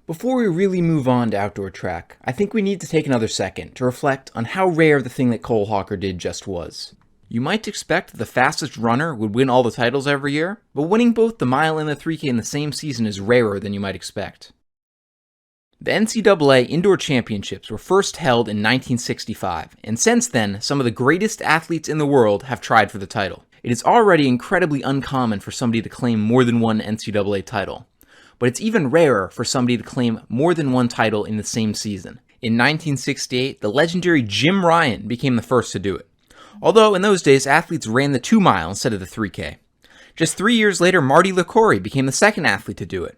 Before we really move on to outdoor track, I think we need to take another second to reflect on how rare the thing that Cole Hocker did just was. You might expect that the fastest runner would win all the titles every year, but winning both the mile and the 3K in the same season is rarer than you might expect. The NCAA Indoor Championships were first held in 1965, and since then, some of the greatest athletes in the world have tried for the title. It is already incredibly uncommon for somebody to claim more than one NCAA title, but it's even rarer for somebody to claim more than one title in the same season. In 1968, the legendary Jim Ryan became the first to do it, although in those days athletes ran the 2 mile instead of the 3K. Just 3 years later, Marty LaCouri became the second athlete to do it.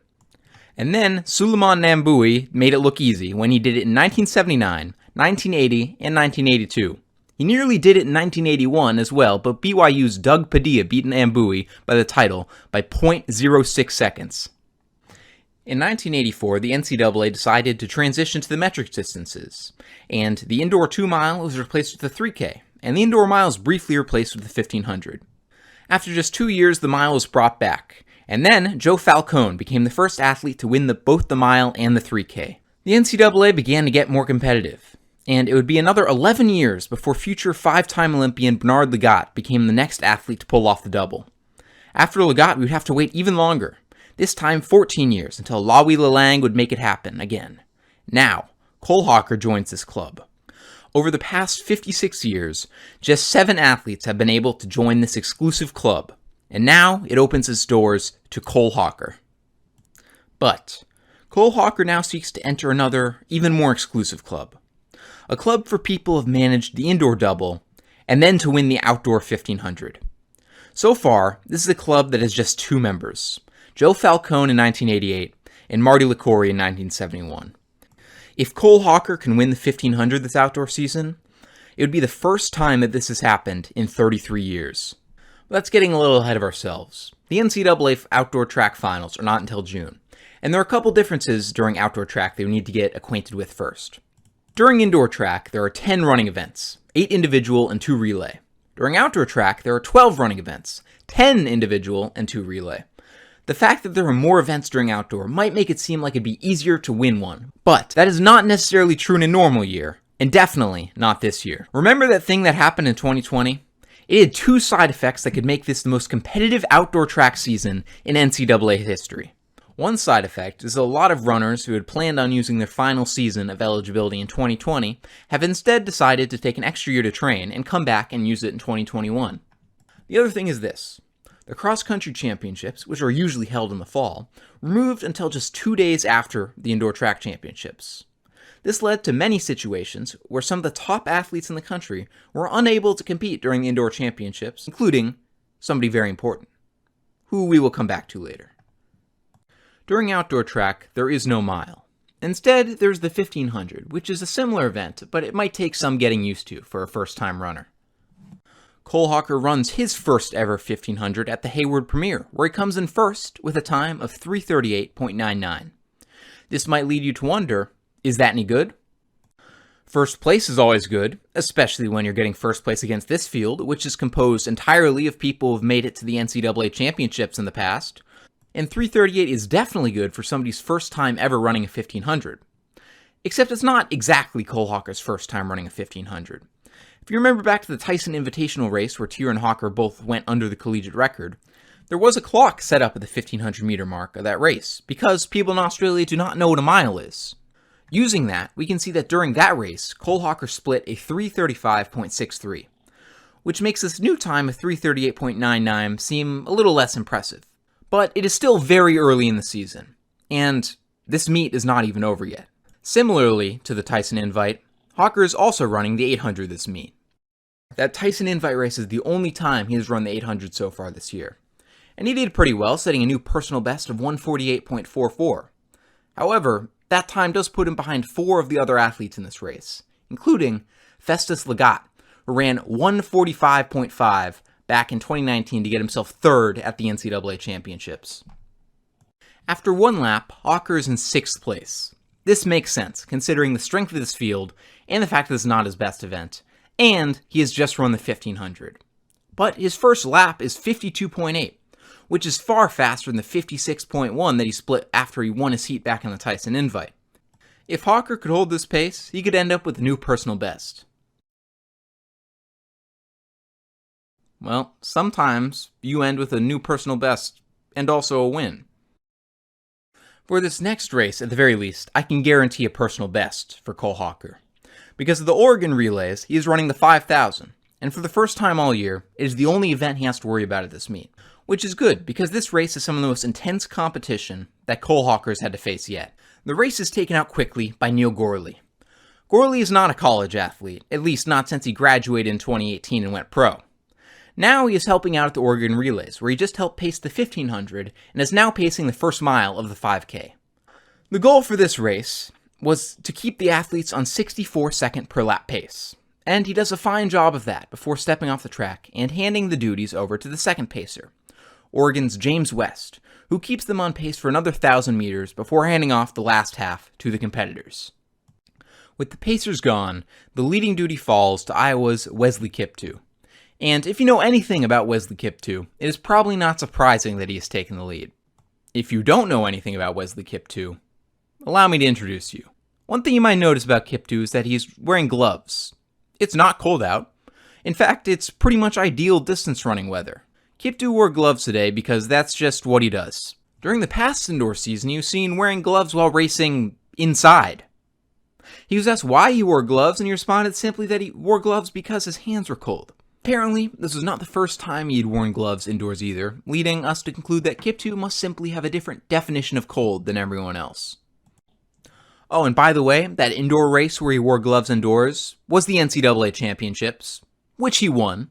And then Suleiman Namboui made it look easy when he did it in 1979, 1980, and 1982. He nearly did it in 1981 as well, but BYU's Doug Padilla beat Namboui by the title by 0.06 seconds. In 1984, the NCAA decided to transition to the metric distances, and the indoor 2 mile was replaced with the 3K, and the indoor mile was briefly replaced with the 1500. After just 2 years, the mile was brought back, and then Joe Falcone became the first athlete to win both the mile and the 3K. The NCAA began to get more competitive, and it would be another 11 years before future 5-time Olympian Bernard Lagat became the next athlete to pull off the double. After Lagat, we would have to wait even longer, this time 14 years, until Lawi Lalang would make it happen again. Now, Cole Hocker joins this club. Over the past 56 years, just 7 athletes have been able to join this exclusive club, and now it opens its doors to Cole Hocker. But Cole Hocker now seeks to enter another, even more exclusive club. A club for people who have managed the indoor double, and then to win the outdoor 1500. So far, this is a club that has just 2 members, Joe Falcone in 1988 and Marty LaCouri in 1971. If Cole Hocker can win the 1500 this outdoor season, it would be the first time that this has happened in 33 years. But that's getting a little ahead of ourselves. The NCAA outdoor track finals are not until June, and there are a couple differences during outdoor track that we need to get acquainted with first. During indoor track, there are 10 running events, 8 individual and 2 relay. During outdoor track, there are 12 running events, 10 individual and 2 relay. The fact that there are more events during outdoor might make it seem like it'd be easier to win one, but that is not necessarily true in a normal year, and definitely not this year. Remember that thing that happened in 2020? It had 2 side effects that could make this the most competitive outdoor track season in NCAA history. One side effect is that a lot of runners who had planned on using their final season of eligibility in 2020 have instead decided to take an extra year to train and come back and use it in 2021. The other thing is this. The cross-country championships, which are usually held in the fall, were moved until just 2 days after the indoor track championships. This led to many situations where some of the top athletes in the country were unable to compete during the indoor championships, including somebody very important, who we will come back to later. During outdoor track, there is no mile. Instead, there's the 1500, which is a similar event, but it might take some getting used to for a first-time runner. Cole Hocker runs his first ever 1500 at the Hayward Premier, where he comes in first with a time of 3:38.99. This might lead you to wonder, is that any good? First place is always good, especially when you're getting first place against this field, which is composed entirely of people who have made it to the NCAA championships in the past, and 3:38 is definitely good for somebody's first time ever running a 1500. Except it's not exactly Cole Hocker's first time running a 1500. If you remember back to the Tyson Invitational race where Tier and Hocker both went under the collegiate record, there was a clock set up at the 1500 meter mark of that race, because people in Australia do not know what a mile is. Using that, we can see that during that race, Cole Hocker split a 3:35.63, which makes this new time of 3:38.99 seem a little less impressive. But it is still very early in the season, and this meet is not even over yet. Similarly to the Tyson Invite, Hocker is also running the 800 this meet. That Tyson Invite race is the only time he has run the 800 so far this year, and he did pretty well, setting a new personal best of 1:48.44. However, that time does put him behind 4 of the other athletes in this race, including Festus Lagat, who ran 1:45.5 back in 2019 to get himself 3rd at the NCAA championships. After 1 lap, Hocker is in 6th place. This makes sense, considering the strength of this field and the fact that it's not his best event, and he has just run the 1500. But his first lap is 52.8, which is far faster than the 56.1 that he split after he won his heat back in the Tyson Invite. If Hocker could hold this pace, he could end up with a new personal best. Well, sometimes you end with a new personal best and also a win. For this next race, at the very least, I can guarantee a personal best for Cole Hocker. Because of the Oregon relays, he is running the 5,000, and for the first time all year, it is the only event he has to worry about at this meet. Which is good, because this race is some of the most intense competition that Cole Hocker has had to face yet. The race is taken out quickly by Neil Gorley. Gorley is not a college athlete, at least not since he graduated in 2018 and went pro. Now he is helping out at the Oregon relays, where he just helped pace the 1500 and is now pacing the first mile of the 5K. The goal for this race was to keep the athletes on 64 second per lap pace, and he does a fine job of that before stepping off the track and handing the duties over to the second pacer, Oregon's James West, who keeps them on pace for another 1,000 meters before handing off the last half to the competitors. With the pacers gone, the leading duty falls to Iowa's Wesley Kiptoo. And if you know anything about Wesley Kiptoo, it is probably not surprising that he has taken the lead. If you don't know anything about Wesley Kiptoo, allow me to introduce you. One thing you might notice about Kiptoo is that he's wearing gloves. It's not cold out. In fact, it's pretty much ideal distance running weather. Kiptoo wore gloves today because that's just what he does. During the past indoor season, he was seen wearing gloves while racing inside. He was asked why he wore gloves, and he responded simply that he wore gloves because his hands were cold. Apparently, this was not the first time he had worn gloves indoors either, leading us to conclude that Kiptoo must simply have a different definition of cold than everyone else. Oh, and by the way, that indoor race where he wore gloves indoors was the NCAA Championships, which he won.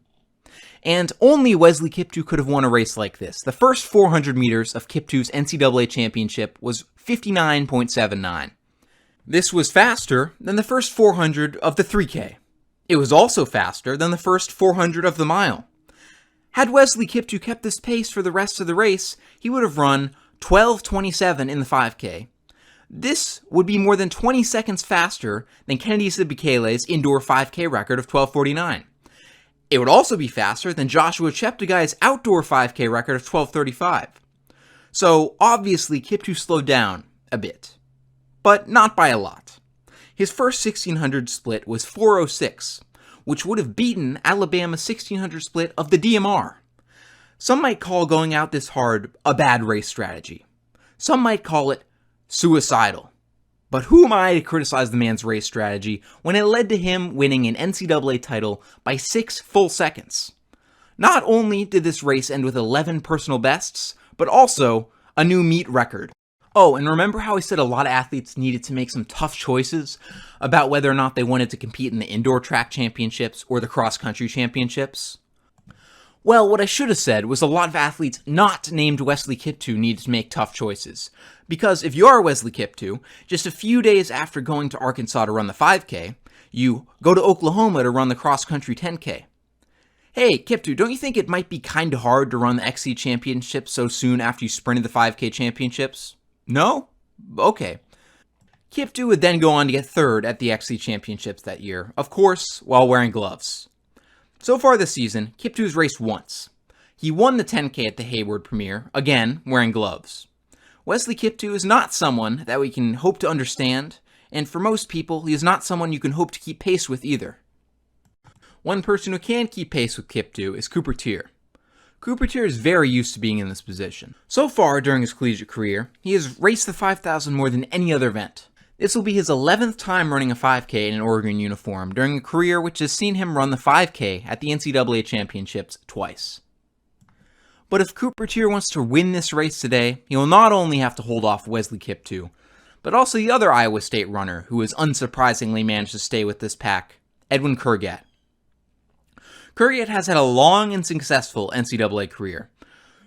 And only Wesley Kiptoo could have won a race like this. The first 400 meters of Kiptoo's NCAA Championship was 59.79. This was faster than the first 400 of the 3K. It was also faster than the first 400 of the mile. Had Wesley Kiptoo kept this pace for the rest of the race, he would have run 12:27 in the 5K. This would be more than 20 seconds faster than Kennedy Sibikele's indoor 5K record of 12:49. It would also be faster than Joshua Cheptegei's outdoor 5K record of 12:35. So obviously Kiptoo slowed down a bit, but not by a lot. His first 1600 split was 4:06, which would have beaten Alabama's 1600 split of the DMR. Some might call going out this hard a bad race strategy. Some might call it suicidal. But who am I to criticize the man's race strategy when it led to him winning an NCAA title by 6 full seconds? Not only did this race end with 11 personal bests, but also a new meet record. Oh, and remember how I said a lot of athletes needed to make some tough choices about whether or not they wanted to compete in the indoor track championships or the cross-country championships? Well, what I should have said was a lot of athletes not named Wesley Kiptoo needed to make tough choices. Because if you are Wesley Kiptoo, just a few days after going to Arkansas to run the 5K, you go to Oklahoma to run the cross-country 10K. Hey, Kiptoo, don't you think it might be kinda hard to run the XC Championships so soon after you sprinted the 5K Championships? No? Okay. Kiptoo would then go on to get third at the XC Championships that year, of course, while wearing gloves. So far this season, Kiptoo's raced once. He won the 10K at the Hayward Premiere, again, wearing gloves. Wesley Kiptoo is not someone that we can hope to understand, and for most people, he is not someone you can hope to keep pace with either. One person who can keep pace with Kiptoo is Cooper Teare. Cooper Teare is very used to being in this position. So far during his collegiate career, he has raced the 5,000 more than any other event. This will be his 11th time running a 5K in an Oregon uniform during a career which has seen him run the 5K at the NCAA Championships twice. But if Cooper Teare wants to win this race today, he will not only have to hold off Wesley Kiptoo, but also the other Iowa State runner who has unsurprisingly managed to stay with this pack, Edwin Kurgat. Kurgat has had a long and successful NCAA career.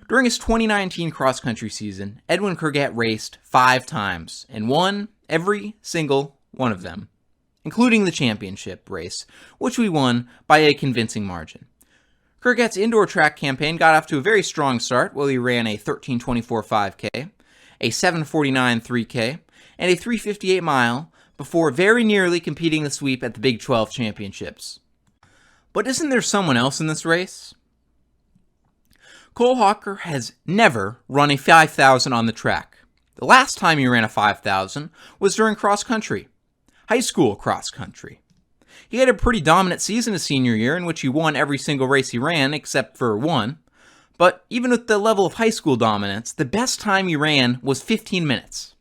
During his 2019 cross-country season, Edwin Kurgat raced 5 times and won every single one of them, including the championship race, which we won by a convincing margin. Kurgat's indoor track campaign got off to a very strong start while he ran a 13:24 5K, a 7:49 3K, and a 3:58 mile before very nearly competing the sweep at the Big 12 championships. But isn't there someone else in this race? Cole Hocker has never run a 5,000 on the track. The last time he ran a 5,000 was during cross country, high school cross country. He had a pretty dominant season his senior year in which he won every single race he ran except for one. But even with the level of high school dominance, the best time he ran was 15 minutes.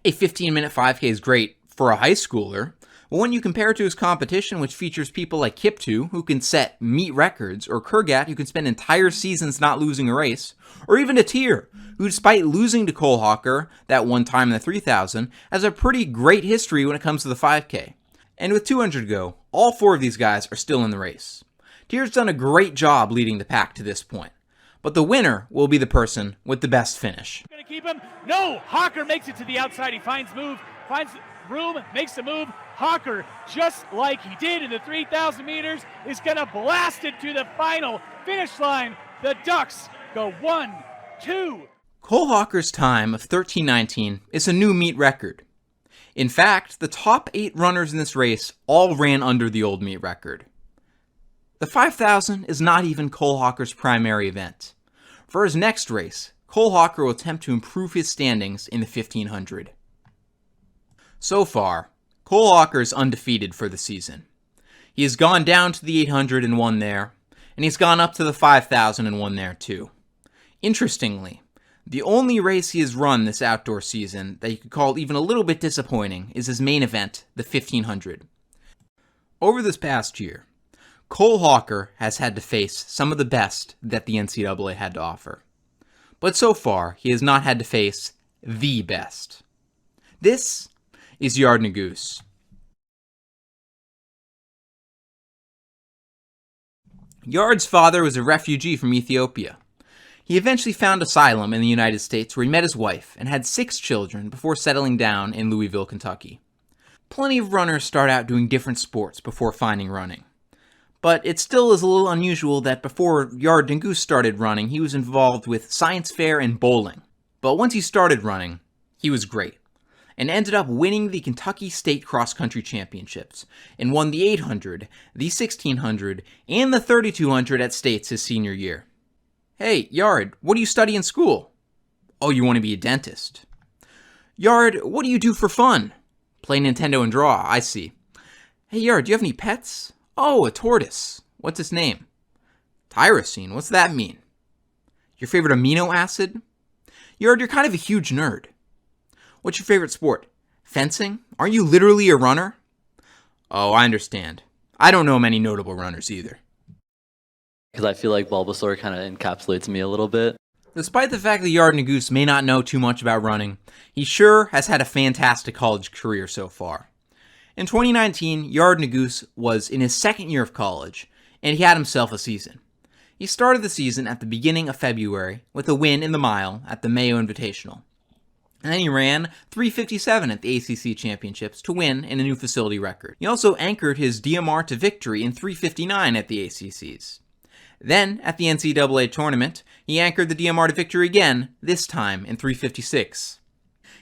A 15-minute 5K is great for a high schooler, but when you compare it to his competition, which features people like Kiptu, who can set meet records, or Kurgat, who can spend entire seasons not losing a race, or even Atir, who despite losing to Cole Hocker that one time in the 3,000, has a pretty great history when it comes to the 5K. And with 200 to go, all four of these guys are still in the race. Atir's done a great job leading the pack to this point. But the winner will be the person with the best finish. Gonna keep him? No! Hocker makes it to the outside. He finds room, makes the move. Hocker, just like he did in the 3,000 meters, is gonna blast it to the final finish line. The Ducks go 1, 2. Cole Hocker's time of 13:19 is a new meet record. In fact, the top 8 runners in this race all ran under the old meet record. The 5,000 is not even Cole Hocker's primary event. For his next race, Cole Hocker will attempt to improve his standings in the 1,500. So far, Cole Hocker is undefeated for the season. He has gone down to the 800 and won there, and he's gone up to the 5,000 and won there too. Interestingly, the only race he has run this outdoor season that you could call even a little bit disappointing is his main event, the 1,500. Over this past year, Cole Hocker has had to face some of the best that the NCAA had to offer. But so far, he has not had to face the best. This is Yared Nuguse. Yared's father was a refugee from Ethiopia. He eventually found asylum in the United States where he met his wife and had 6 children before settling down in Louisville, Kentucky. Plenty of runners start out doing different sports before finding running. But it still is a little unusual that before Yared Nuguse started running, he was involved with science fair and bowling. But once he started running, he was great, and ended up winning the Kentucky State Cross Country Championships, and won the 800, the 1,600, and the 3,200 at States his senior year. Hey, Yared, what do you study in school? Oh, you want to be a dentist. Yared, what do you do for fun? Play Nintendo and draw, I see. Hey, Yared, do you have any pets? Oh, a tortoise. What's its name? Tyrosine. What's that mean? Your favorite amino acid? Yared, you're kind of a huge nerd. What's your favorite sport? Fencing? Aren't you literally a runner? Oh, I understand. I don't know many notable runners either. Because I feel like Bulbasaur kind of encapsulates me a little bit. Despite the fact that Yared Nuguse may not know too much about running, he sure has had a fantastic college career so far. In 2019, Yared Nuguse was in his second year of college, and he had himself a season. He started the season at the beginning of February with a win in the mile at the Mayo Invitational. And then he ran 3:57 at the ACC Championships to win in a new facility record. He also anchored his DMR to victory in 3:59 at the ACCs. Then, at the NCAA tournament, he anchored the DMR to victory again, this time in 3:56.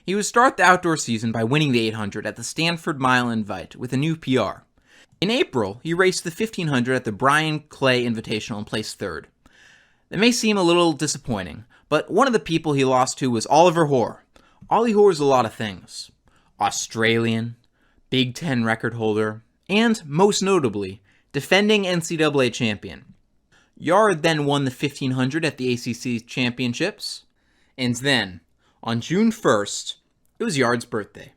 He would start the outdoor season by winning the 800 at the Stanford Mile Invite with a new PR. In April, he raced the 1,500 at the Brian Clay Invitational and placed 3rd. That may seem a little disappointing, but one of the people he lost to was Oliver Hoare. Ollie Hoare is a lot of things. Australian, Big Ten record holder, and, most notably, defending NCAA champion. Yared then won the 1,500 at the ACC Championships, and then, on June 1st, it was Yared's birthday.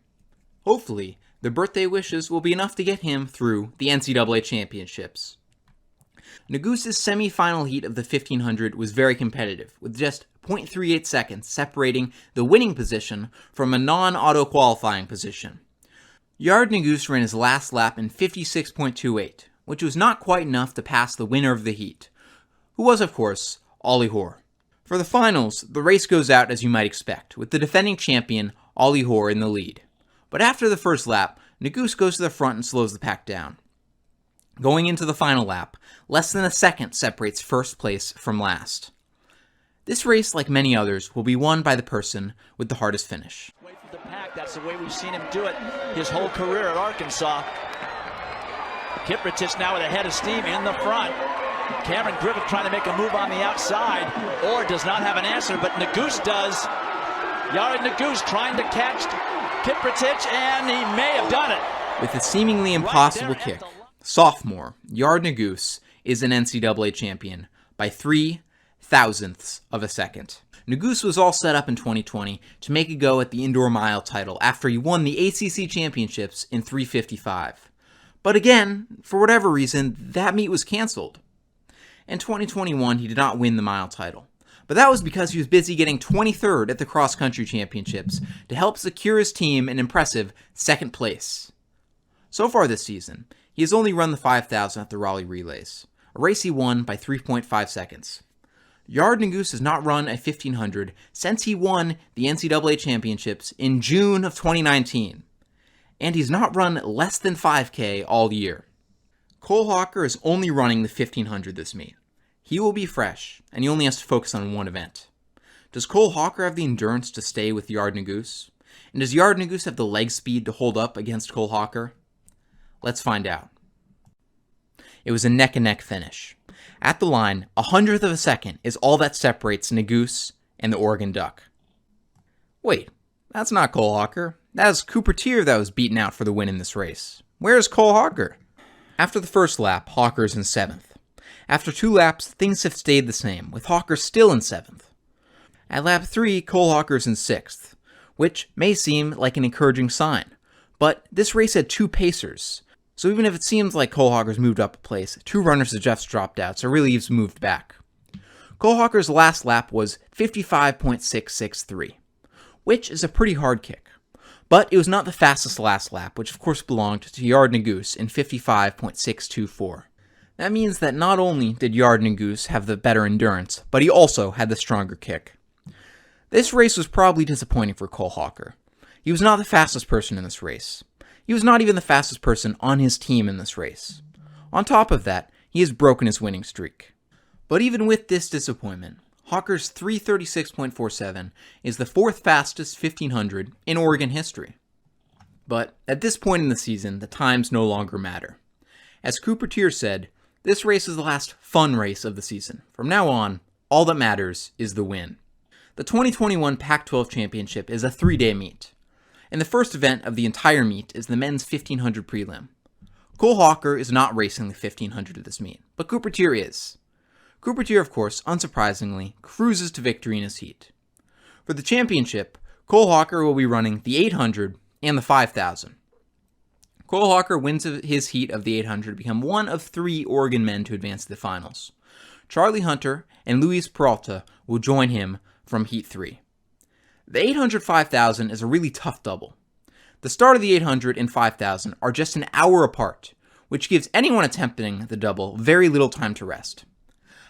Hopefully, the birthday wishes will be enough to get him through the NCAA Championships. Nuguse's semi-final heat of the 1,500 was very competitive, with just 0.38 seconds separating the winning position from a non-auto qualifying position. Yared Nuguse ran his last lap in 56.28, which was not quite enough to pass the winner of the heat, who was, of course, Ollie Hoare. For the finals, the race goes out as you might expect, with the defending champion, Ollie Hoare, in the lead. But after the first lap, Nuguse goes to the front and slows the pack down. Going into the final lap, less than a second separates first place from last. This race, like many others, will be won by the person with the hardest finish. Away from the pack, that's the way we've seen him do it his whole career at Arkansas. Kiprotich now with a head of steam in the front. Cameron Griffith trying to make a move on the outside, or does not have an answer, but Nuguse does. Yared Nuguse trying to catch Kiprotich, and he may have done it. With a seemingly impossible kick, sophomore Yared Nuguse is an NCAA champion by 0.003 of a second. Nuguse was all set up in 2020 to make a go at the indoor mile title after he won the ACC championships in 3:55. But again, for whatever reason, that meet was canceled. In 2021, he did not win the mile title, but that was because he was busy getting 23rd at the cross-country championships to help secure his team an impressive second place. So far this season, he has only run the 5,000 at the Raleigh Relays, a race he won by 3.5 seconds. Yared Nuguse has not run a 1,500 since he won the NCAA championships in June of 2019. And he's not run less than 5K all year. Cole Hocker is only running the 1,500 this meet. He will be fresh, and he only has to focus on one event. Does Cole Hocker have the endurance to stay with Yared Nuguse? And does Yared Nuguse have the leg speed to hold up against Cole Hocker? Let's find out. It was a neck-and-neck finish. At the line, 100th of a second is all that separates Nuguse and the Oregon Duck. Wait, that's not Cole Hocker. That is Cooper Teare that was beaten out for the win in this race. Where is Cole Hocker? After the first lap, Hocker is in 7th. After 2 laps, things have stayed the same, with Hocker still in 7th. At lap 3, Cole Hocker is in 6th, which may seem like an encouraging sign. But this race had 2 pacers, so even if it seems like Cole Hocker's moved up a place, 2 runners have just dropped out, so really he's moved back. Cole Hocker's last lap was 55.663, which is a pretty hard kick. But it was not the fastest last lap, which of course belonged to Yared Nuguse in 55.624. That means that not only did Yared Nuguse have the better endurance, but he also had the stronger kick. This race was probably disappointing for Cole Hocker. He was not the fastest person in this race. He was not even the fastest person on his team in this race. On top of that, he has broken his winning streak. But even with this disappointment, Hocker's 3:36.47 is the 4th fastest 1,500 in Oregon history. But at this point in the season, the times no longer matter. As Cooper Teare said, this race is the last fun race of the season. From now on, all that matters is the win. The 2021 Pac-12 Championship is a 3-day meet, and the first event of the entire meet is the men's 1,500 prelim. Cole Hocker is not racing the 1,500 at this meet, but Cooper Teare is. Cooper Teare, of course, unsurprisingly, cruises to victory in his heat. For the championship, Cole Hocker will be running the 800 and the 5,000. Cole Hocker wins his heat of the 800 to become one of 3 Oregon men to advance to the finals. Charlie Hunter and Luis Peralta will join him from Heat 3. The 800-5,000 is a really tough double. The start of the 800 and 5,000 are just an hour apart, which gives anyone attempting the double very little time to rest.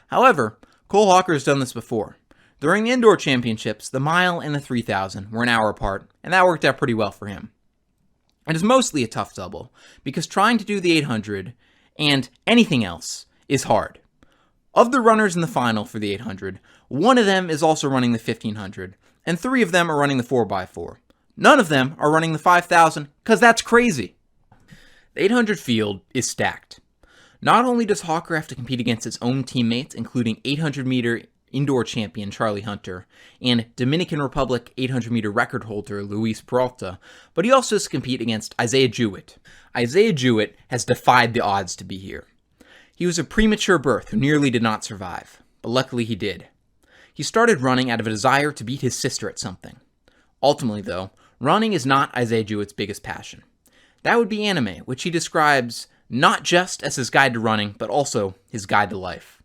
However, Cole Hocker has done this before. During the indoor championships, the mile and the 3,000 were an hour apart, and that worked out pretty well for him. It is mostly a tough double, because trying to do the 800 and anything else is hard. Of the runners in the final for the 800, one of them is also running the 1,500, and 3 of them are running the 4x4. None of them are running the 5,000, because that's crazy. The 800 field is stacked. Not only does Hocker have to compete against his own teammates, including 800-meter indoor champion Charlie Hunter and Dominican Republic 800-meter record holder Luis Peralta, but he also has to compete against Isaiah Jewett. Isaiah Jewett has defied the odds to be here. He was a premature birth who nearly did not survive, but luckily he did. He started running out of a desire to beat his sister at something. Ultimately, though, running is not Isaiah Jewett's biggest passion. That would be anime, which he describes not just as his guide to running, but also his guide to life.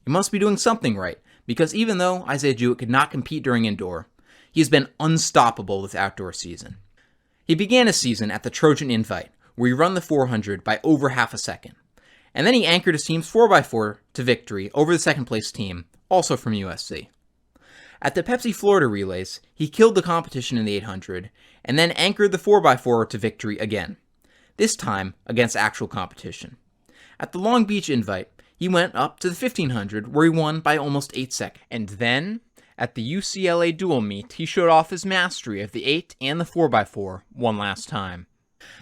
He must be doing something right, because even though Isaiah Jewett could not compete during indoor, he has been unstoppable this outdoor season. He began his season at the Trojan Invite, where he ran the 400 by over half a second, and then he anchored his team's 4x4 to victory over the second place team, also from USC. At the Pepsi Florida Relays, he killed the competition in the 800, and then anchored the 4x4 to victory again, this time against actual competition. At the Long Beach Invite, he went up to the 1,500, where he won by almost 8 seconds. And then, at the UCLA Dual Meet, he showed off his mastery of the 8 and the 4x4 one last time.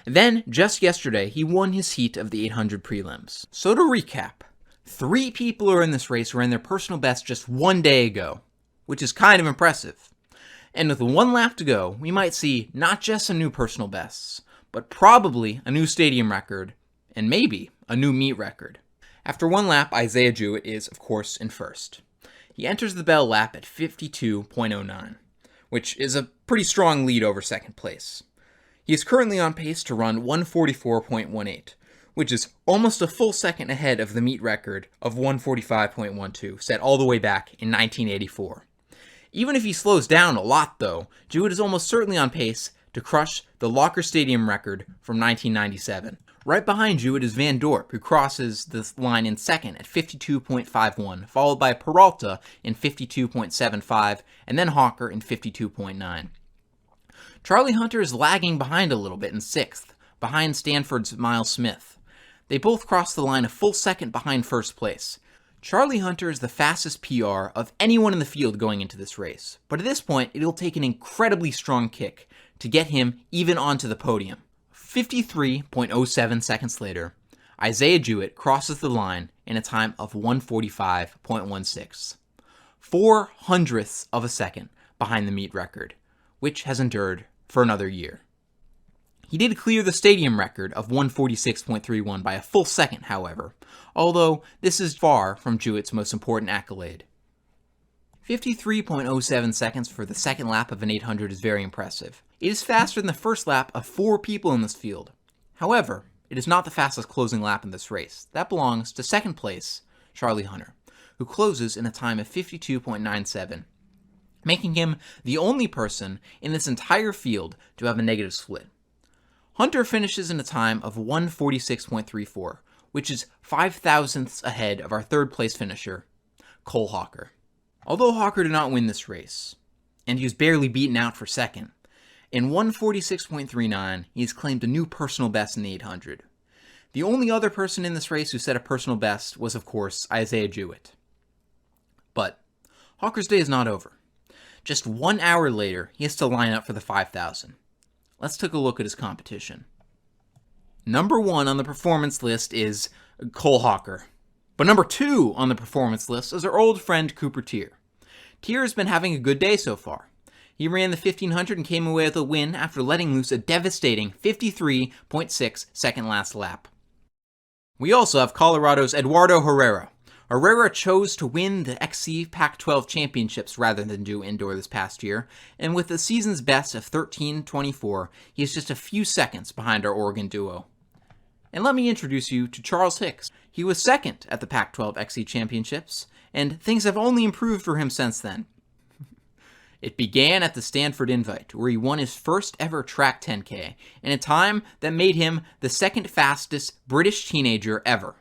Then, just yesterday, he won his heat of the 800 prelims. So to recap, 3 people who are in this race ran their personal best just one day ago, which is kind of impressive. And with 1 lap to go, we might see not just a new personal bests, but probably a new stadium record, and maybe a new meet record. After 1 lap, Isaiah Jewett is, of course, in first. He enters the bell lap at 52.09, which is a pretty strong lead over second place. He is currently on pace to run 144.18, which is almost a full second ahead of the meet record of 145.12, set all the way back in 1984. Even if he slows down a lot, though, Jewett is almost certainly on pace to crush the Locker Stadium record from 1997. Right behind Jewett is Van Dorp, who crosses this line in second at 52.51, followed by Peralta in 52.75, and then Hocker in 52.9. Charlie Hunter is lagging behind a little bit in sixth, behind Stanford's Miles Smith. They both cross the line a full second behind first place. Charlie Hunter is the fastest PR of anyone in the field going into this race, but at this point, it'll take an incredibly strong kick to get him even onto the podium. 53.07 seconds later, Isaiah Jewett crosses the line in a time of 145.16, 0.04 of a second behind the meet record, which has endured for another year. He did clear the stadium record of 146.31 by a full second, however, although this is far from Jewett's most important accolade. 53.07 seconds for the second lap of an 800 is very impressive. It is faster than the first lap of 4 people in this field. However, it is not the fastest closing lap in this race. That belongs to second place, Charlie Hunter, who closes in a time of 52.97, making him the only person in this entire field to have a negative split. Hunter finishes in a time of 146.34, which is 0.05 ahead of our third place finisher, Cole Hocker. Although Hocker did not win this race, and he was barely beaten out for second, in 146.39, he has claimed a new personal best in the 800. The only other person in this race who set a personal best was, of course, Isaiah Jewett. But Hocker's day is not over. Just 1 hour later, he has to line up for the 5,000. Let's take a look at his competition. Number 1 on the performance list is Cole Hocker. But number 2 on the performance list is our old friend Cooper Teare. Teare has been having a good day so far. He ran the 1500 and came away with a win after letting loose a devastating 53.6 second last lap. We also have Colorado's Eduardo Herrera. Herrera chose to win the XC Pac-12 championships rather than do indoor this past year, and with the season's best of 13:24, he is just a few seconds behind our Oregon duo. And let me introduce you to Charles Hicks. He was second at the Pac-12 XC championships, and things have only improved for him since then. It began at the Stanford Invite, where he won his first ever track 10K, in a time that made him the second fastest British teenager ever.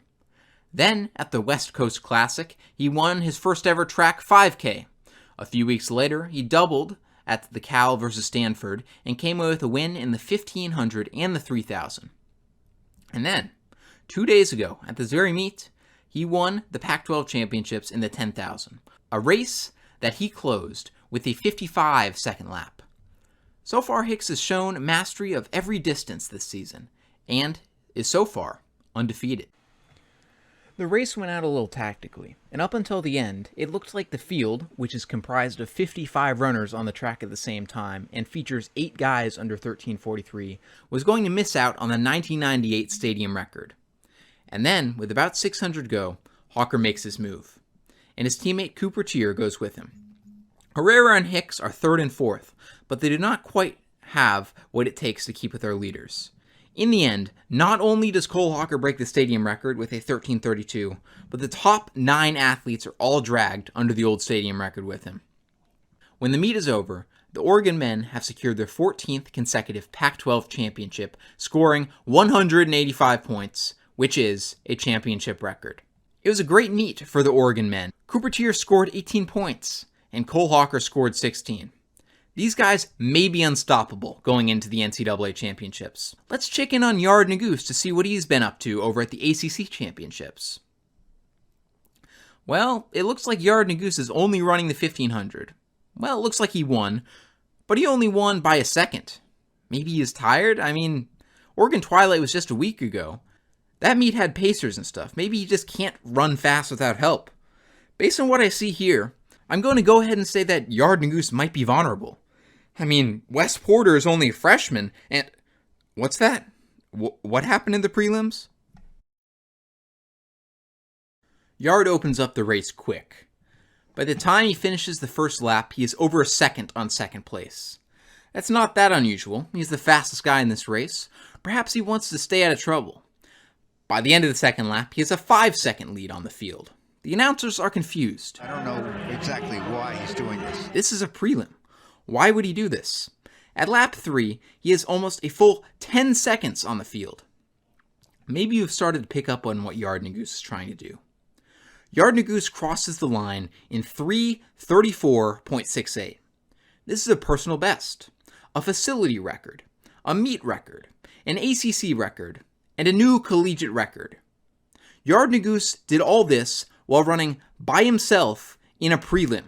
Then, at the West Coast Classic, he won his first ever track 5K. A few weeks later, he doubled at the Cal versus Stanford and came away with a win in the 1500 and the 3000. And then, 2 days ago, at this very meet, he won the Pac-12 championships in the 10,000, a race that he closed with a 55-second lap. So far, Hicks has shown mastery of every distance this season, and is so far undefeated. The race went out a little tactically, and up until the end, it looked like the field, which is comprised of 55 runners on the track at the same time and features 8 guys under 13:43, was going to miss out on the 1998 stadium record. And then, with about 600 go, Hocker makes his move, and his teammate Cooper Teare goes with him. Herrera and Hicks are 3rd and 4th, but they do not quite have what it takes to keep with their leaders. In the end, not only does Cole Hocker break the stadium record with a 13:32, but the top 9 athletes are all dragged under the old stadium record with him. When the meet is over, the Oregon men have secured their 14th consecutive Pac-12 championship, scoring 185 points, which is a championship record. It was a great meet for the Oregon men. Cooper Teare scored 18 points, and Cole Hocker scored 16. These guys may be unstoppable going into the NCAA championships. Let's check in on Yared Nuguse to see what he's been up to over at the ACC championships. Well, it looks like Yared Nuguse is only running the 1500. Well, it looks like he won, but he only won by a second. Maybe he is tired? I mean, Oregon Twilight was just a week ago. That meet had pacers and stuff. Maybe he just can't run fast without help. Based on what I see here, I'm going to go ahead and say that Yared Nuguse might be vulnerable. I mean, Wes Porter is only a freshman, and... What's that? What happened in the prelims? Yared opens up the race quick. By the time he finishes the first lap, he is over a second on second place. That's not that unusual. He's the fastest guy in this race. Perhaps he wants to stay out of trouble. By the end of the second lap, he has a 5-second lead on the field. The announcers are confused. I don't know exactly why he's doing this. This is a prelim. Why would he do this? At lap 3, he has almost a full 10 seconds on the field. Maybe you've started to pick up on what Yared Nuguse is trying to do. Yared Nuguse crosses the line in 3:34.68. This is a personal best, a facility record, a meet record, an ACC record, and a new collegiate record. Yared Nuguse did all this while running by himself in a prelim.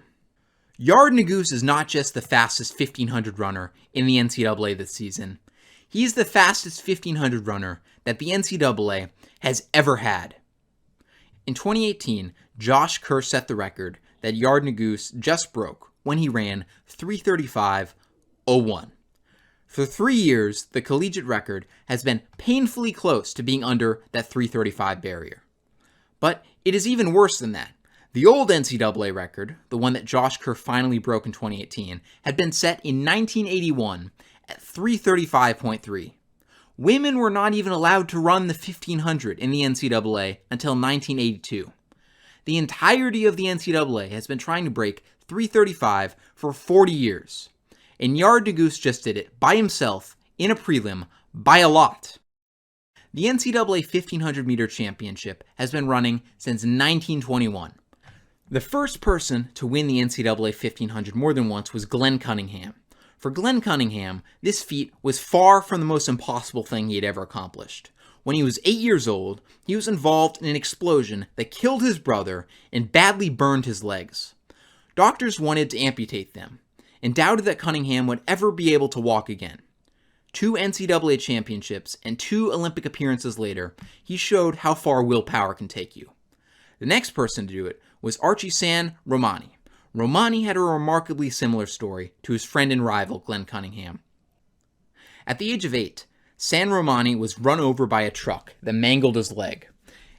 Yared Nuguse is not just the fastest 1500 runner in the NCAA this season. He's the fastest 1500 runner that the NCAA has ever had. In 2018, Josh Kerr set the record that Yared Nuguse just broke when he ran 3:35.01. For 3 years, the collegiate record has been painfully close to being under that 3:35 barrier. But it is even worse than that. The old NCAA record, the one that Josh Kerr finally broke in 2018, had been set in 1981 at 3:35.3. Women were not even allowed to run the 1500 in the NCAA until 1982. The entirety of the NCAA has been trying to break 3:35 for 40 years. And Yared Nuguse just did it by himself in a prelim by a lot. The NCAA 1500 meter championship has been running since 1921. The first person to win the NCAA 1500 more than once was Glenn Cunningham. For Glenn Cunningham, this feat was far from the most impossible thing he had ever accomplished. When he was 8 years old, he was involved in an explosion that killed his brother and badly burned his legs. Doctors wanted to amputate them, and doubted that Cunningham would ever be able to walk again. 2 NCAA championships and 2 Olympic appearances later, he showed how far willpower can take you. The next person to do it was Archie San Romani. Romani had a remarkably similar story to his friend and rival Glenn Cunningham. At the age of 8, San Romani was run over by a truck that mangled his leg,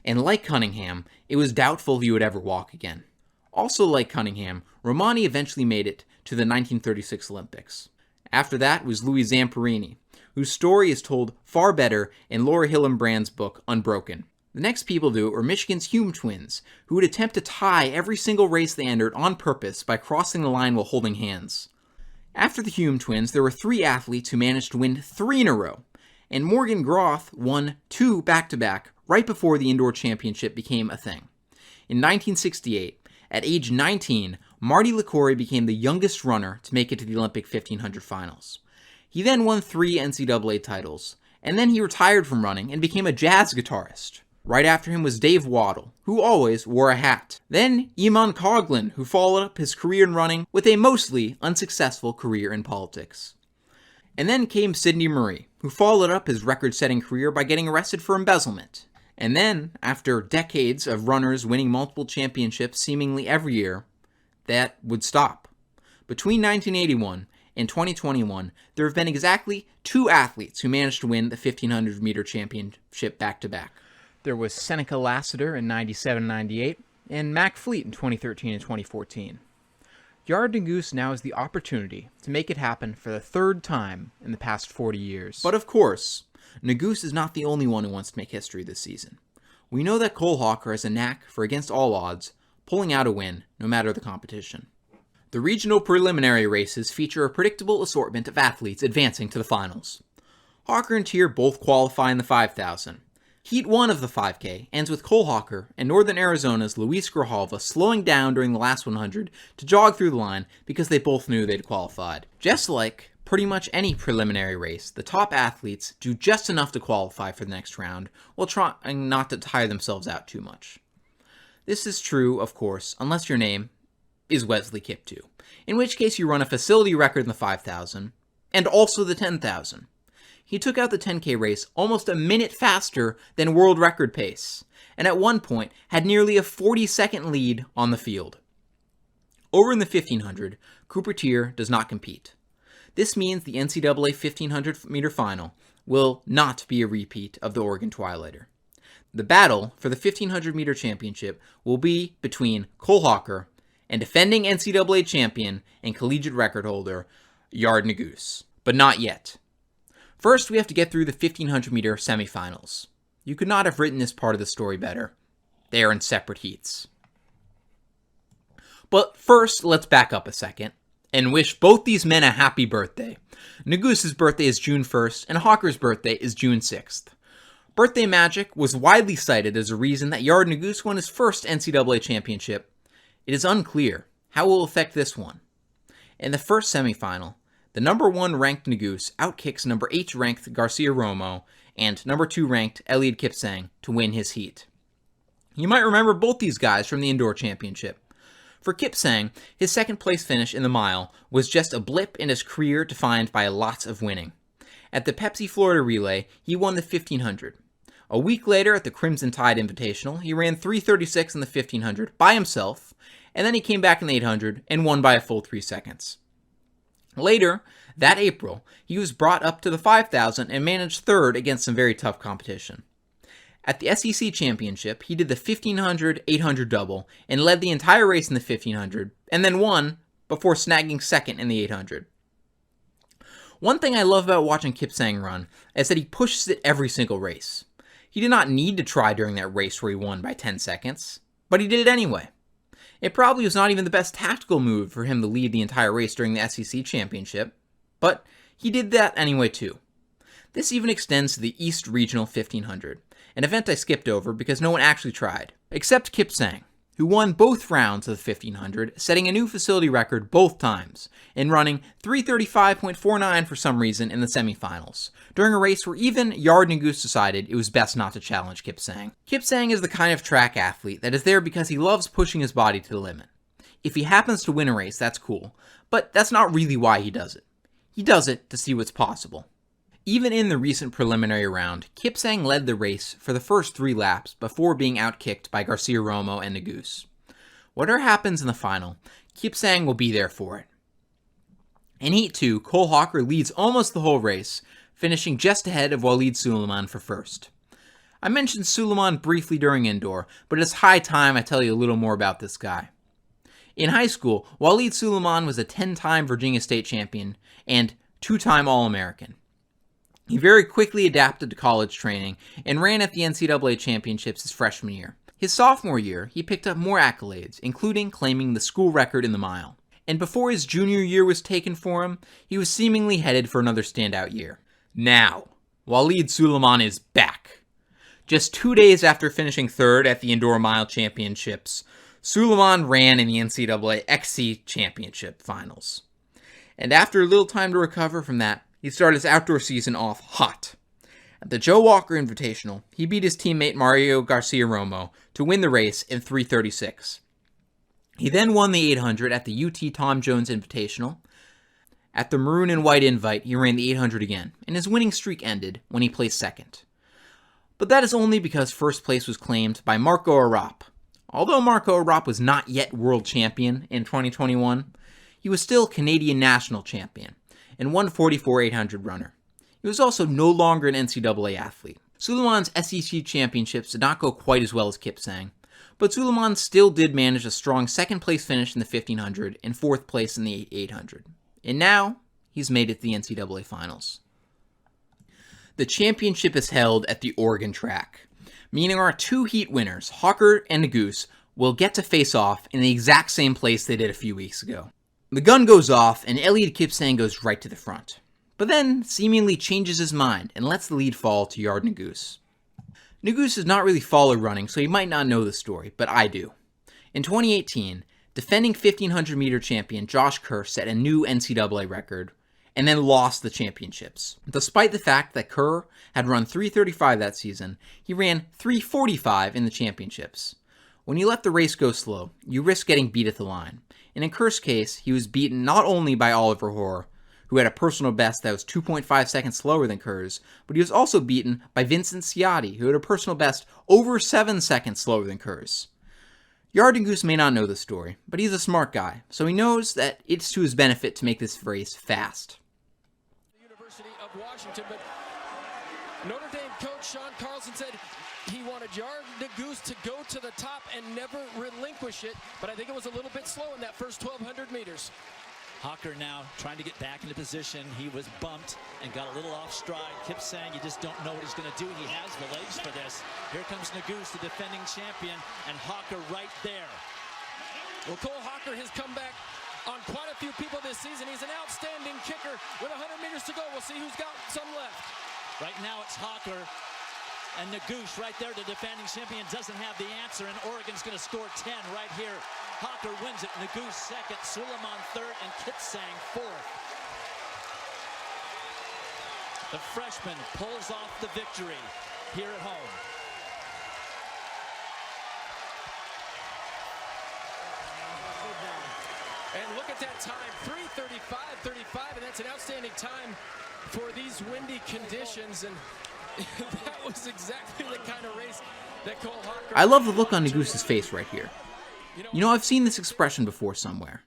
and like Cunningham, it was doubtful he would ever walk again. Also like Cunningham, Romani eventually made it to the 1936 Olympics. After that was Louis Zamperini, whose story is told far better in Laura Hillenbrand's book Unbroken. The next people to do it were Michigan's Hume twins, who would attempt to tie every single race they entered on purpose by crossing the line while holding hands. After the Hume twins, there were 3 athletes who managed to win 3 in a row, and Morgan Groth won 2 back-to-back right before the indoor championship became a thing. In 1968, at age 19, Marty LaCouri became the youngest runner to make it to the Olympic 1500 finals. He then won 3 NCAA titles, and then he retired from running and became a jazz guitarist. Right after him was Dave Waddle, who always wore a hat. Then Eamon Coughlin, who followed up his career in running with a mostly unsuccessful career in politics. And then came Sidney Murray, who followed up his record-setting career by getting arrested for embezzlement. And then, after decades of runners winning multiple championships seemingly every year, that would stop. Between 1981 and 2021, there have been exactly 2 athletes who managed to win the 1500 meter championship back-to-back. There was Seneca Lassiter in 97-98, and Mac Fleet in 2013 and 2014. Yared Nuguse now has the opportunity to make it happen for the 3rd time in the past 40 years. But of course, Nuguse is not the only one who wants to make history this season. We know that Cole Hocker has a knack for, against all odds, pulling out a win, no matter the competition. The regional preliminary races feature a predictable assortment of athletes advancing to the finals. Hocker and Tier both qualify in the 5,000. Heat 1 of the 5K ends with Cole Hocker and Northern Arizona's Luis Grijalva slowing down during the last 100 to jog through the line because they both knew they'd qualified. Just like pretty much any preliminary race, the top athletes do just enough to qualify for the next round while trying not to tire themselves out too much. This is true, of course, unless your name is Wesley Kiptoo, in which case you run a facility record in the 5,000 and also the 10,000. he took out the 10K race almost a minute faster than world record pace, and at one point had nearly a 40-second lead on the field. Over in the 1500, Coupertier does not compete. This means the NCAA 1500-meter final will not be a repeat of the Oregon Twilighter. The battle for the 1500-meter championship will be between Cole Hocker and defending NCAA champion and collegiate record holder Yared Nuguse. But not yet. First, we have to get through the 1500-meter semifinals. You could not have written this part of the story better. They are in separate heats. But first, let's back up a second and wish both these men a happy birthday. Nuguse's birthday is June 1st, and Hocker's birthday is June 6th. Birthday magic was widely cited as a reason that Yared Nuguse won his first NCAA championship. It is unclear how it will affect this one. In the first semifinal, the number 1 ranked Nuguse outkicks number 8 ranked Garcia Romo and number 2 ranked Eliud Kipsang to win his heat. You might remember both these guys from the indoor championship. For Kipsang, his second place finish in the mile was just a blip in his career defined by lots of winning. At the Pepsi Florida Relay, he won the 1500. A week later at the Crimson Tide Invitational, he ran 3:36 in the 1500 by himself, and then he came back in the 800 and won by a full 3 seconds. Later, that April, he was brought up to the 5000 and managed third against some very tough competition. At the SEC Championship, he did the 1500-800 double and led the entire race in the 1500, and then won before snagging second in the 800. One thing I love about watching Kipsang run is that he pushes it every single race. He did not need to try during that race where he won by 10 seconds, but he did it anyway. It probably was not even the best tactical move for him to lead the entire race during the SEC Championship, but he did that anyway too. This even extends to the East Regional 1500, an event I skipped over because no one actually tried, except Kipsang, who won both rounds of the 1500, setting a new facility record both times, and running 3:35.49 for some reason in the semifinals, during a race where even Yared Nuguse decided it was best not to challenge Kipsang. Kipsang is the kind of track athlete that is there because he loves pushing his body to the limit. If he happens to win a race, that's cool, but that's not really why he does it. He does it to see what's possible. Even in the recent preliminary round, Kipsang led the race for the first 3 laps before being outkicked by Garcia Romo and Nuguse. Whatever happens in the final, Kipsang will be there for it. In Heat 2, Cole Hocker leads almost the whole race, finishing just ahead of Walid Suleiman for first. I mentioned Suleiman briefly during indoor, but it's high time I tell you a little more about this guy. In high school, Walid Suleiman was a 10-time Virginia State champion and 2-time All-American. He very quickly adapted to college training and ran at the NCAA championships his freshman year. His sophomore year, he picked up more accolades, including claiming the school record in the mile. And before his junior year was taken for him, he was seemingly headed for another standout year. Now, Walid Suleiman is back. Just 2 days after finishing third at the Indoor Mile Championships, Suleiman ran in the NCAA XC Championship Finals. And after a little time to recover from that, he started his outdoor season off hot. At the Joe Walker Invitational, he beat his teammate Mario Garcia Romo to win the race in 3:36. He then won the 800 at the UT Tom Jones Invitational. At the Maroon and White Invite, he ran the 800 again, and his winning streak ended when he placed second. But that is only because first place was claimed by Marco Arap. Although Marco Arap was not yet world champion in 2021, he was still Canadian national champion and 144-800 runner. He was also no longer an NCAA athlete. Suleiman's SEC championships did not go quite as well as Kipsang, but Suleiman still did manage a strong second place finish in the 1500 and fourth place in the 800. And now, he's made it to the NCAA finals. The championship is held at the Oregon track, meaning our 2 heat winners, Hocker and Nuguse, will get to face off in the exact same place they did a few weeks ago. The gun goes off, and Eliud Kipsang goes right to the front, but then seemingly changes his mind and lets the lead fall to Yared Nuguse. Nuguse does not really follow running, so he might not know the story, but I do. In 2018, defending 1500-meter champion Josh Kerr set a new NCAA record, and then lost the championships. Despite the fact that Kerr had run 3:35 that season, he ran 3:45 in the championships. When you let the race go slow, you risk getting beat at the line. And in Kerr's case, he was beaten not only by Oliver Hoare, who had a personal best that was 2.5 seconds slower than Kerr's, but he was also beaten by Vincent Ciotti, who had a personal best over 7 seconds slower than Kerr's. Yared Nuguse may not know this story, but he's a smart guy, so he knows that it's to his benefit to make this race fast. The University of Washington, but Notre Dame coach Sean Carlson said he wanted Yared Nuguse to go to the top and never relinquish it, but I think it was a little bit slow in that first 1,200 meters. Hocker now trying to get back into position. He was bumped and got a little off stride. Kip saying you just don't know what he's going to do, and he has the legs for this. Here comes Nuguse, the defending champion, and Hocker right there. Well, Cole Hocker has come back on quite a few people this season. He's an outstanding kicker with 100 meters to go. We'll see who's got some left. Right now it's Hocker. And Nuguse right there, the defending champion, doesn't have the answer, and Oregon's going to score 10 right here. Hocker wins it, Nuguse second, Suleiman third, and Kitsang fourth. The freshman pulls off the victory here at home. And look at that time, 3:35.35, and that's an outstanding time for these windy conditions. And that was exactly the kind of race that Cole Hocker... I love the look on Nuguse's face right here. You know, I've seen this expression before somewhere.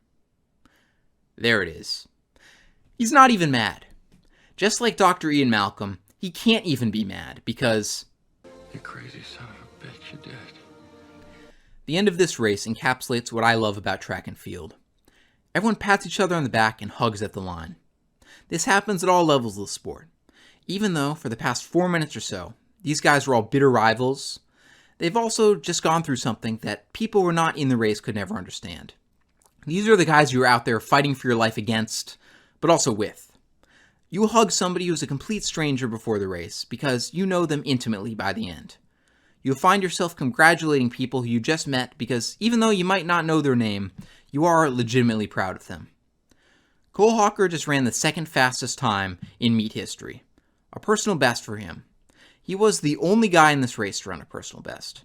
There it is. He's not even mad. Just like Dr. Ian Malcolm, he can't even be mad because... You crazy son of a bitch, you're dead. The end of this race encapsulates what I love about track and field. Everyone pats each other on the back and hugs at the line. This happens at all levels of the sport. Even though, for the past 4 minutes or so, these guys were all bitter rivals, they've also just gone through something that people who were not in the race could never understand. These are the guys you are out there fighting for your life against, but also with. You will hug somebody who's a complete stranger before the race because you know them intimately by the end. You'll find yourself congratulating people who you just met because even though you might not know their name, you are legitimately proud of them. Cole Hocker just ran the second fastest time in meet history. A personal best for him. He was the only guy in this race to run a personal best.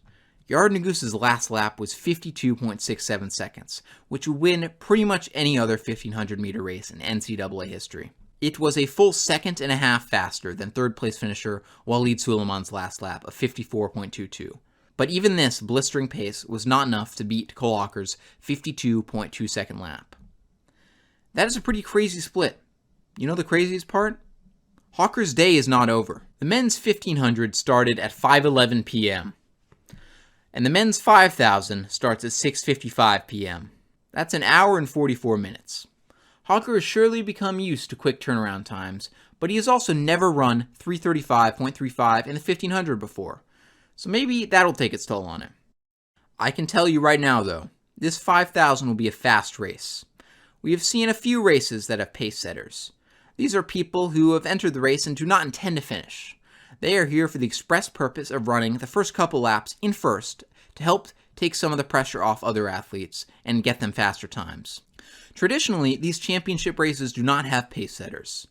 Yared Nuguse's last lap was 52.67 seconds, which would win pretty much any other 1,500 meter race in NCAA history. It was a full second and a half faster than third place finisher Walid Suleiman's last lap of 54.22. But even this blistering pace was not enough to beat Cole Hocker's 52.2 second lap. That is a pretty crazy split. You know the craziest part? Hocker's day is not over. The men's 1500 started at 5:11 p.m. and the men's 5000 starts at 6:55 p.m. That's an hour and 44 minutes. Hocker has surely become used to quick turnaround times, but he has also never run 3:35.35 in the 1500 before, so maybe that'll take its toll on him. I can tell you right now, though, this 5000 will be a fast race. We have seen a few races that have pace setters. These are people who have entered the race and do not intend to finish. They are here for the express purpose of running the first couple laps in first to help take some of the pressure off other athletes and get them faster times. Traditionally, these championship races do not have pace setters.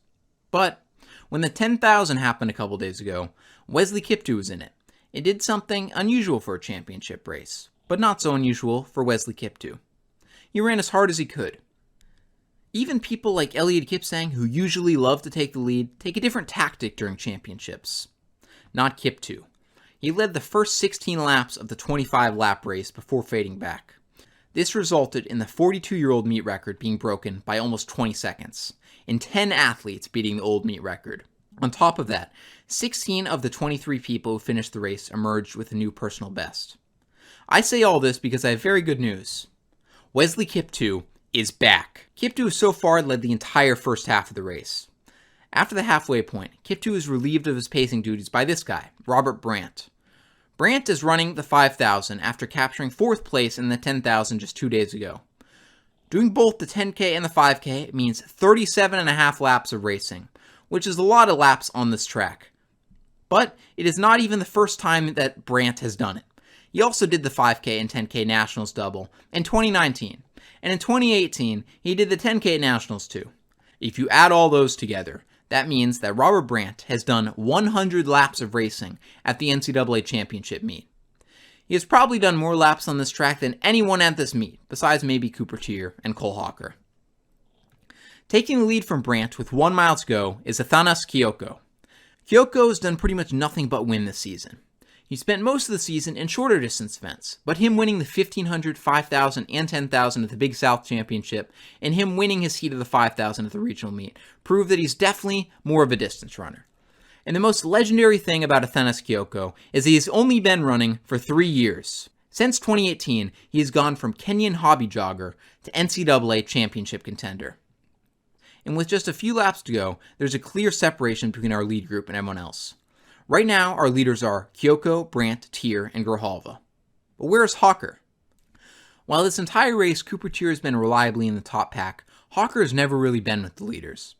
But when the 10,000 happened a couple days ago, Wesley Kiptoo was in it. It did something unusual for a championship race, but not so unusual for Wesley Kiptoo. He ran as hard as he could. Even people like Eliud Kipsang, who usually love to take the lead, take a different tactic during championships. Not Kiptoo. He led the first 16 laps of the 25-lap race before fading back. This resulted in the 42-year-old meet record being broken by almost 20 seconds, and 10 athletes beating the old meet record. On top of that, 16 of the 23 people who finished the race emerged with a new personal best. I say all this because I have very good news. Wesley Kiptoo is back. Kiptoo has so far led the entire first half of the race. After the halfway point, Kiptoo is relieved of his pacing duties by this guy, Robert Brandt. Brandt is running the 5,000 after capturing 4th place in the 10,000 just 2 days ago. Doing both the 10K and the 5K means 37.5 laps of racing, which is a lot of laps on this track. But it is not even the first time that Brandt has done it. He also did the 5K and 10K Nationals double in 2019, and in 2018, he did the 10K Nationals too. If you add all those together, that means that Robert Brandt has done 100 laps of racing at the NCAA Championship meet. He has probably done more laps on this track than anyone at this meet, besides maybe Cooper Teare and Cole Hocker. Taking the lead from Brandt with 1 mile to go is Athanas Kyoko. Kyoko has done pretty much nothing but win this season. He spent most of the season in shorter distance events, but him winning the 1500, 5000, and 10,000 at the Big South Championship, and him winning his heat of the 5000 at the regional meet, prove that he's definitely more of a distance runner. And the most legendary thing about Athanas Kyoko is he has only been running for 3 years. Since 2018, he has gone from Kenyan hobby jogger to NCAA championship contender. And with just a few laps to go, there's a clear separation between our lead group and everyone else. Right now, our leaders are Kyoko, Brandt, Tier, and Grijalva. But where is Hocker? While this entire race, Cooper Tier has been reliably in the top pack, Hocker has never really been with the leaders.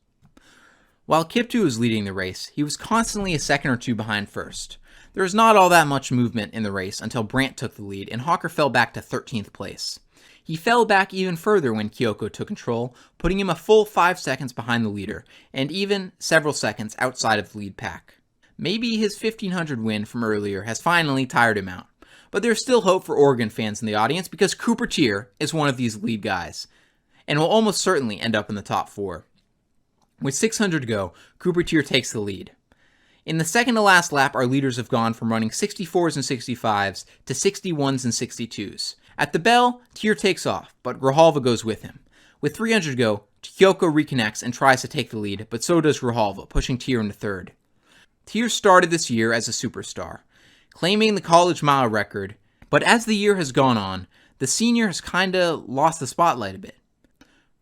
While Kiptu was leading the race, he was constantly a second or two behind first. There was not all that much movement in the race until Brandt took the lead, and Hocker fell back to 13th place. He fell back even further when Kyoko took control, putting him a full 5 seconds behind the leader, and even several seconds outside of the lead pack. Maybe his 1500 win from earlier has finally tired him out, but there's still hope for Oregon fans in the audience because Cooper Tier is one of these lead guys, and will almost certainly end up in the top 4. With 600 to go, Cooper Tier takes the lead. In the second to last lap, our leaders have gone from running 64s and 65s to 61s and 62s. At the bell, Tier takes off, but Grijalva goes with him. With 300 to go, Kyoko reconnects and tries to take the lead, but so does Grijalva, pushing Tier into third. Tier started this year as a superstar, claiming the college mile record, but as the year has gone on, the senior has kinda lost the spotlight a bit.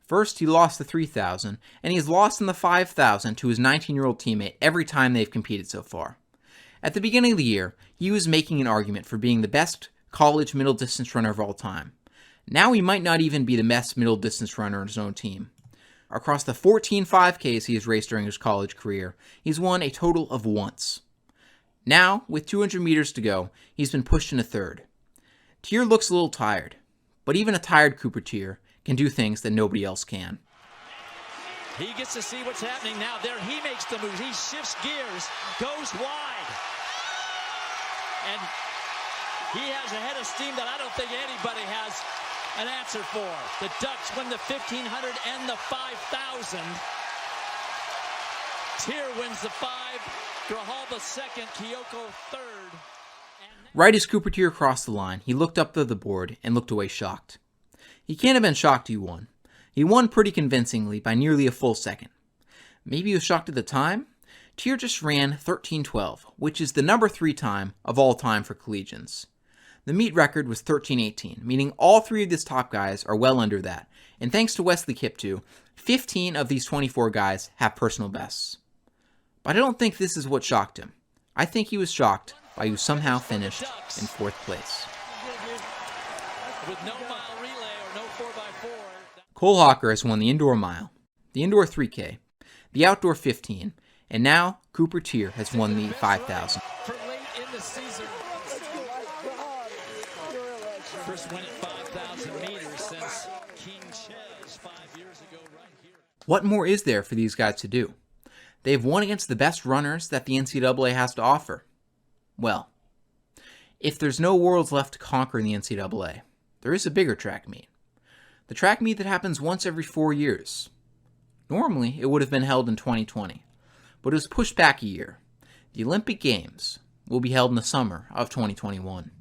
First, he lost the 3,000, and he's lost in the 5,000 to his 19-year-old teammate every time they've competed so far. At the beginning of the year, he was making an argument for being the best college middle distance runner of all time. Now he might not even be the best middle distance runner in his own team. Across the 14 5Ks he has raced during his college career, he's won a total of once. Now, with 200 meters to go, he's been pushed into third. Tier looks a little tired, but even a tired Cooper Tier can do things that nobody else can. He gets to see what's happening now. There he makes the move. He shifts gears, goes wide. And he has a head of steam that I don't think anybody has an answer for. The Ducks win the 1500 and the 5000. Tier wins the 5, Grijalva second, Kyoko third. Right as Cooper Tier crossed the line, he looked up to the board and looked away shocked. He can't have been shocked he won. He won pretty convincingly by nearly a full second. Maybe he was shocked at the time? Tier just ran 13:12, which is the number 3 time of all time for collegians. The meet record was 13:18, meaning all 3 of these top guys are well under that, and thanks to Wesley Kiptu, 15 of these 24 guys have personal bests. But I don't think this is what shocked him. I think he was shocked by who somehow finished in 4th place. With no mile relay or no 4x4. Cole Hocker has won the indoor mile, the indoor 3K, the outdoor 15, and now Cooper Tier has won the 5,000. For late in the season. First win at 5,000 meters since King Ches 5 years ago right here. What more is there for these guys to do? They've won against the best runners that the NCAA has to offer. Well, if there's no worlds left to conquer in the NCAA, there is a bigger track meet. The track meet that happens once every 4 years. Normally, it would have been held in 2020, but it was pushed back a year. The Olympic Games will be held in the summer of 2021.